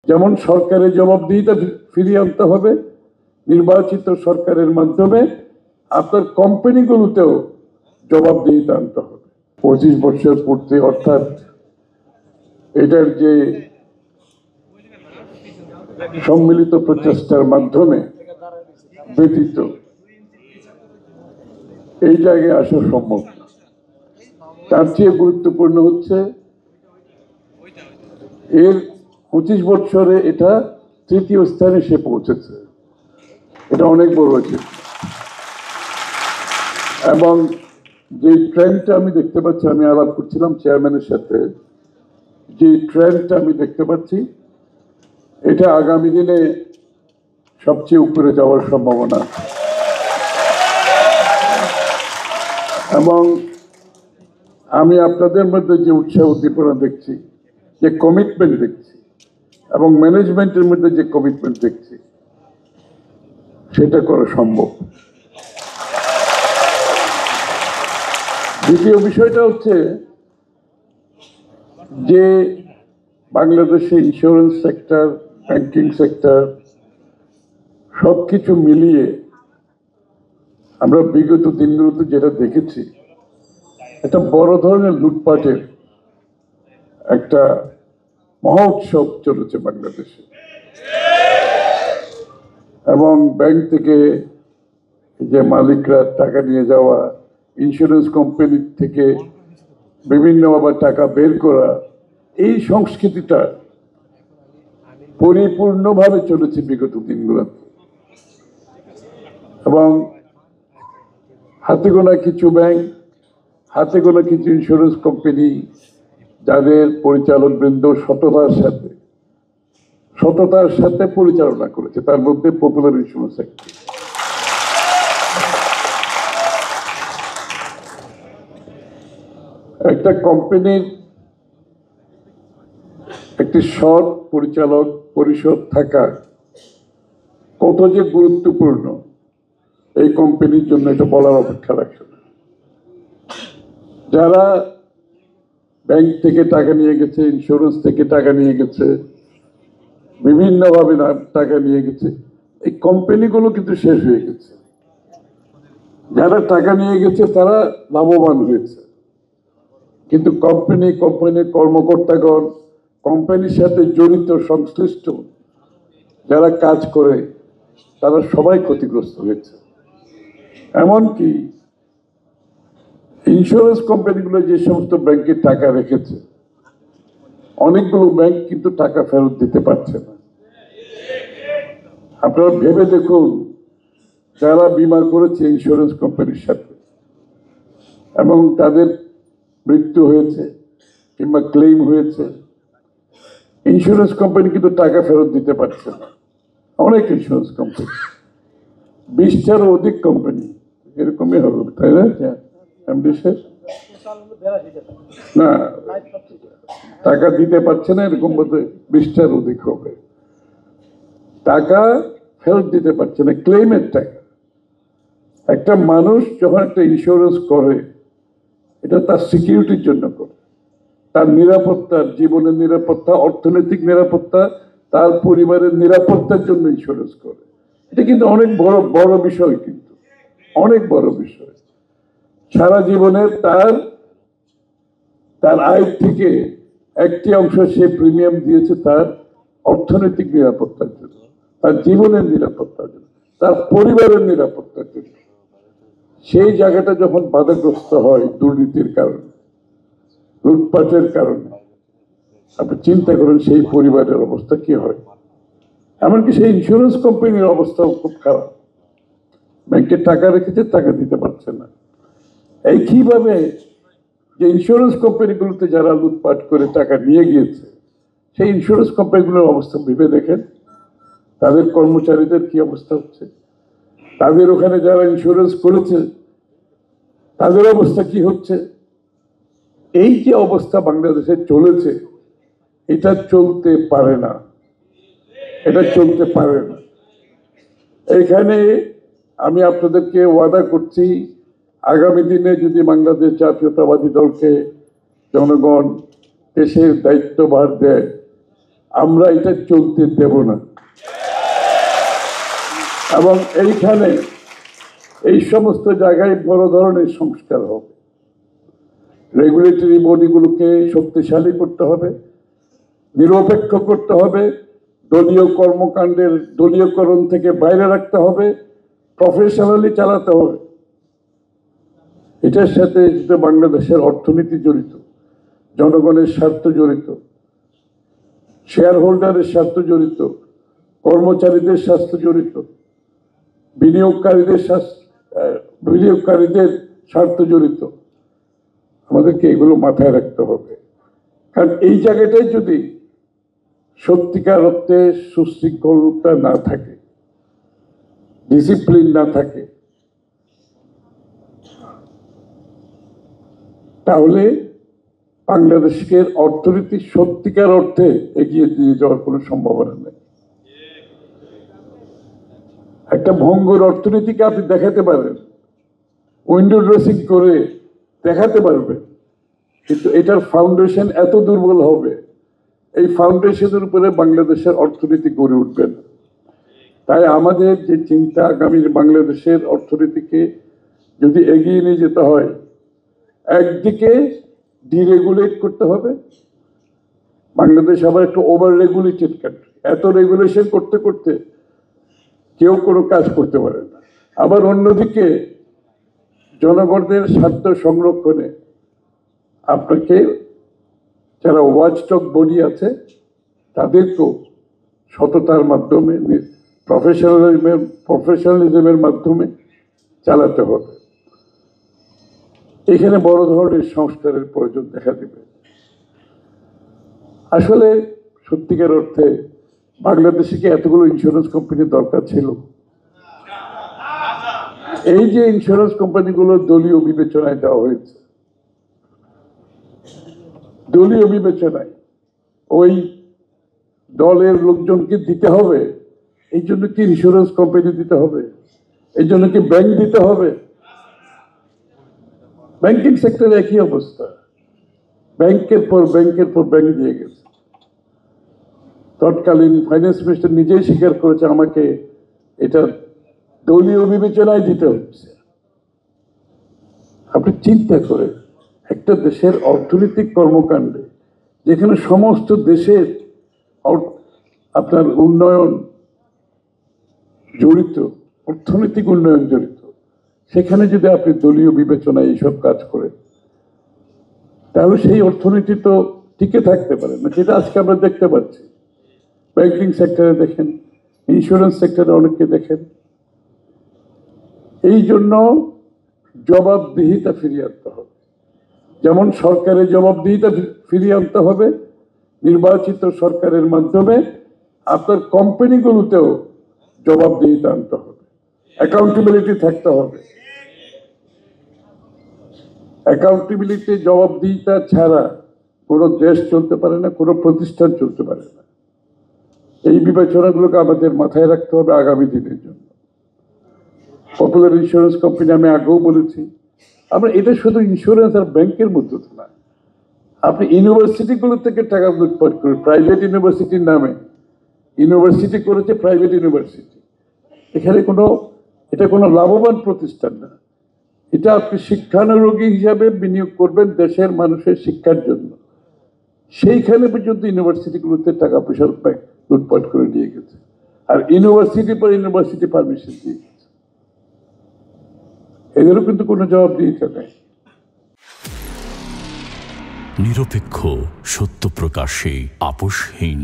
যেমন সরকারের জবাবদিহিতা ফিরিয়ে আনতে হবে, নির্বাচিত সরকারের মাধ্যমে আপনার কোম্পানিগুলোতেও জবাবদিহিতা আনতে হবে। 25 বছর পূর্তি, অর্থাৎ এটার যে সম্মিলিত প্রচেষ্টার মাধ্যমে ব্যতীত এই জায়গায় আসা সম্ভব না। তার চেয়ে গুরুত্বপূর্ণ হচ্ছে এর 25 বছরে এটা তৃতীয় স্থানে সে পৌঁছেছে। এটা অনেক বড় অ্যাচিভমেন্ট। এবং যে ট্রেন্ডটা আমি দেখতে পাচ্ছি, আমি আলাপ করছিলাম চেয়ারম্যানের সাথে, যে ট্রেন্ডটা আমি দেখতে পাচ্ছি এটা আগামী দিনে সবচেয়ে উপরে যাওয়ার সম্ভাবনা। এবং আমি আপনাদের মধ্যে যে উৎসাহ উদ্দীপনা দেখছি, যে কমিটমেন্ট দেখছি, এবং ম্যানেজমেন্টের মধ্যে যে কমিটমেন্ট দেখছি, সেটা করা সম্ভব। দ্বিতীয় বিষয়টা হচ্ছে যে বাংলাদেশে ইন্স্যুরেন্স সেক্টর, ব্যাংকিং সেক্টর সবকিছু মিলিয়ে আমরা বিগত দিনগুলোতে যেটা দেখেছি, একটা বড় ধরনের লুটপাটের একটা মহা উৎসব চলেছে বাংলাদেশে। এবং ব্যাংক থেকে যে মালিকরা টাকা নিয়ে যাওয়া, ইন্স্যুরেন্স কোম্পানি থেকে বিভিন্ন আবার টাকা বের করা, এই সংস্কৃতিটা পরিপূর্ণভাবে চলেছে বিগত দিনগুলোতে। এবং হাতে গোনা কিছু ব্যাংক, হাতে গোনা কিছু ইন্স্যুরেন্স কোম্পানি যাদের পরিচালক বৃন্দ সততার সাথে পরিচালনা করেছে, তার মধ্যে পপুলার ইন্স্যুরেন্স সেক্টর। একটা কোম্পানির একটি সৎ পরিচালক পরিষদ থাকা কত যে গুরুত্বপূর্ণ, এই কোম্পানির জন্য এটা বলার অপেক্ষা রাখে না। যারা ব্যাংক থেকে টাকা নিয়ে গেছে, ইন্স্যুরেন্স থেকে টাকা নিয়ে গেছে, বিভিন্নভাবে টাকা নিয়ে গেছে, এই কোম্পানিগুলো কিন্তু শেষ হয়ে গেছে। যারা টাকা নিয়ে গেছে তারা লাভবান হয়েছে, কিন্তু কোম্পানির কর্মকর্তাগণ, কোম্পানির সাথে জড়িত সংশ্লিষ্ট যারা কাজ করে, তারা সবাই ক্ষতিগ্রস্ত হয়েছে। এমনকি ইন্স্যুরেন্স কোম্পানিগুলো যে সমস্ত ব্যাংকে টাকা রেখেছে, অনেকগুলো ব্যাংক কিন্তু টাকা ফেরত দিতে পারছে না। আপনারা ভেবে দেখুন, যারা বীমা করেছে ইন্স্যুরেন্স কোম্পানির সাথে এবং তাদের মৃত্যু হয়েছে কিংবা ক্লেম হয়েছে, ইন্স্যুরেন্স কোম্পানি কিন্তু টাকা ফেরত দিতে পারছে না। অনেক ইন্স্যুরেন্স কোম্পানি, 20টারও অধিক কোম্পানি এরকমই হবে, তাই না? না, টাকা দিতে পারছে না, এরকম বোধহয় 20টার অধিক হবে। টাকা ফেরত দিতে পারছে না, ক্লেমের টাকা। একটা মানুষ যখন একটা ইন্স্যুরেন্স করে, এটা তার সিকিউরিটির জন্য করে, তার নিরাপত্তার, জীবনের নিরাপত্তা, অর্থনৈতিক নিরাপত্তা, তার পরিবারের নিরাপত্তার জন্য ইন্স্যুরেন্স করে। এটা কিন্তু অনেক বড় বিষয়, কিন্তু অনেক বড় বিষয়। সারা জীবনের তার আয় থেকে একটি অংশ সে প্রিমিয়াম দিয়েছে তার অর্থনৈতিক নিরাপত্তার জন্য, তার জীবনের নিরাপত্তার জন্য, তার পরিবারের নিরাপত্তার জন্য। সেই জায়গাটা যখন বাধাগ্রস্ত হয় দুর্নীতির কারণে, লুটপাটের কারণে, আপনি চিন্তা করেন সেই পরিবারের অবস্থা কি হয়। এমনকি সেই ইন্স্যুরেন্স কোম্পানির অবস্থাও খুব খারাপ। ব্যাংকে টাকা রেখেছে, টাকা দিতে পারছে না। এইভাবে যে ইন্স্যুরেন্স কোম্পানিগুলোতে যারা লুটপাট করে টাকা নিয়ে গিয়েছে, সেই ইন্স্যুরেন্স কোম্পানিগুলোর অবস্থা ভেবে দেখেন, তাদের কর্মচারীদের কি অবস্থা হচ্ছে, তাদের ওখানে যারা ইন্স্যুরেন্স করেছে তাদের অবস্থা কি হচ্ছে। এই যে অবস্থা বাংলাদেশে চলেছে, এটা চলতে পারে না, এটা চলতে পারে না। এখানে আমি আপনাদেরকে ওয়াদা করছি, আগামী দিনে যদি বাংলাদেশ জাতীয়তাবাদী দলকে জনগণ দেশের দায়িত্বভার দেয়, আমরা এটা চলতে দেব না। এবং এইখানে এই সমস্ত জায়গায় বড় ধরনের সংস্কার হবে। রেগুলেটরি বডিগুলোকে শক্তিশালী করতে হবে, নিরপেক্ষ করতে হবে, দলীয় কর্মকাণ্ডের দলীয়করণ থেকে বাইরে রাখতে হবে, প্রফেশনালি চালাতে হবে। এটার সাথে বাংলাদেশের অর্থনীতি জড়িত, জনগণের স্বার্থ জড়িত, শেয়ার হোল্ডারের স্বার্থ জড়িত, কর্মচারীদের স্বার্থ জড়িত, বিনিয়োগকারীদের স্বার্থ জড়িত। আমাদেরকে এগুলো মাথায় রাখতে হবে। কারণ এই জায়গাটায় যদি সত্যিকার অর্থে সুশৃঙ্খলতা না থাকে, ডিসিপ্লিন না থাকে, তাহলে বাংলাদেশের অর্থনীতি সত্যিকার অর্থে এগিয়ে দিয়ে যাওয়ার কোনো সম্ভাবনা নেই। একটা ভঙ্গুর অর্থনীতিকে আপনি দেখাতে পারেন, উইন্ডো ড্রেসিং করে দেখাতে পারবেন, কিন্তু এটার ফাউন্ডেশন এত দুর্বল হবে, এই ফাউন্ডেশনের উপরে বাংলাদেশের অর্থনীতি গড়ে উঠবে না। তাই আমাদের যে চিন্তা, আগামী বাংলাদেশের অর্থনীতিকে যদি এগিয়ে নিয়ে যেতে হয়, একদিকে ডিরেগুলেট করতে হবে। বাংলাদেশ আবার একটু ওভার রেগুলেটেড কান্ট্রি, এত রেগুলেশন করতে করতে কেউ কোনো কাজ করতে পারে না। আবার অন্যদিকে জনগণের স্বার্থ সংরক্ষণে আপনাকে যারা ওয়াচডগ বডি আছে তাদেরকেও সততার মাধ্যমে, প্রফেশনালিজমের মাধ্যমে চালাতে হবে। এখানে বড় ধরনের সংস্কারের প্রয়োজন দেখা দেবে। আসলে সত্যিকার অর্থে বাংলাদেশে কি এতগুলো ইন্স্যুরেন্স কোম্পানির দরকার ছিল? এই যে ইন্স্যুরেন্স কোম্পানিগুলো দলীয় বিবেচনায় দেওয়া হয়েছে, দলীয় বিবেচনায় ওই দলের লোকজনকে দিতে হবে, এই জন্য কি ইন্স্যুরেন্স কোম্পানি দিতে হবে? এই জন্য কি ব্যাংক দিতে হবে? ব্যাংকিং সেক্টরে একই অবস্থা, ব্যাংকের পর ব্যাংক দিয়ে গেছে। তৎকালীন ফাইন্যান্স মিনিস্টার নিজেই স্বীকার করেছে আমাকে এটা দলীয় বিবেচনায় দিতে হচ্ছে। আপনি চিন্তা করে একটা দেশের অর্থনৈতিক কর্মকাণ্ডে, যেখানে সমস্ত দেশের আপনার উন্নয়ন জড়িত, অর্থনৈতিক উন্নয়ন জড়িত, সেখানে যদি আপনি দলীয় বিবেচনায় এইসব কাজ করেন, তাহলে সেই অর্থনীতি তো টিকে থাকতে পারে না, যেটা আজকে আমরা দেখতে পাচ্ছি। ব্যাংকিং সেক্টরে দেখেন, ইন্স্যুরেন্স সেক্টরে অনেককে দেখেন। এই জন্য জবাবদিহিতা ফিরিয়ে আনতে হবে। যেমন সরকারের জবাবদিহিতা ফিরিয়ে আনতে হবে, নির্বাচিত সরকারের মাধ্যমে আপনার কোম্পানিগুলোতেও জবাবদিহিতা আনতে হবে, অ্যাকাউন্টেবিলিটি থাকতে হবে। অ্যাকাউন্টেবিলিটি, জবাবদিহিতা ছাড়া কোনো দেশ চলতে পারে না, কোনো প্রতিষ্ঠান চলতে পারে না। এই বিবেচনাগুলোকে আমাদের মাথায় রাখতে হবে আগামী দিনের জন্য। পপুলার ইন্স্যুরেন্স কোম্পানি আমি আগেও বলেছি, আমরা এটা শুধু ইন্স্যুরেন্স আর ব্যাংকের মধ্যে না, আপনি ইউনিভার্সিটিগুলো থেকে টাকা লুটপাট করে প্রাইভেট ইউনিভার্সিটির নামে ইউনিভার্সিটি করেছে, প্রাইভেট ইউনিভার্সিটি। এটা কোনো লাভবান প্রতিষ্ঠান না। এটা আপনি শিক্ষানুরোগী হিসাবে বিনিয়োগ করবেন দেশের মানুষের শিক্ষার জন্য। সেইখানে পর্যন্ত ইউনিভার্সিটিগুলোতে টাকা পয়সার লুটপাট করে নিয়ে গেছে, আর ইউনিভার্সিটি পর ইউনিভার্সিটি পারমিশন দিয়ে গেছে। এদেরও কিন্তু কোনো জবাবদিহিতা নেই। নিরপেক্ষ, সত্য প্রকাশে আপোষহীন।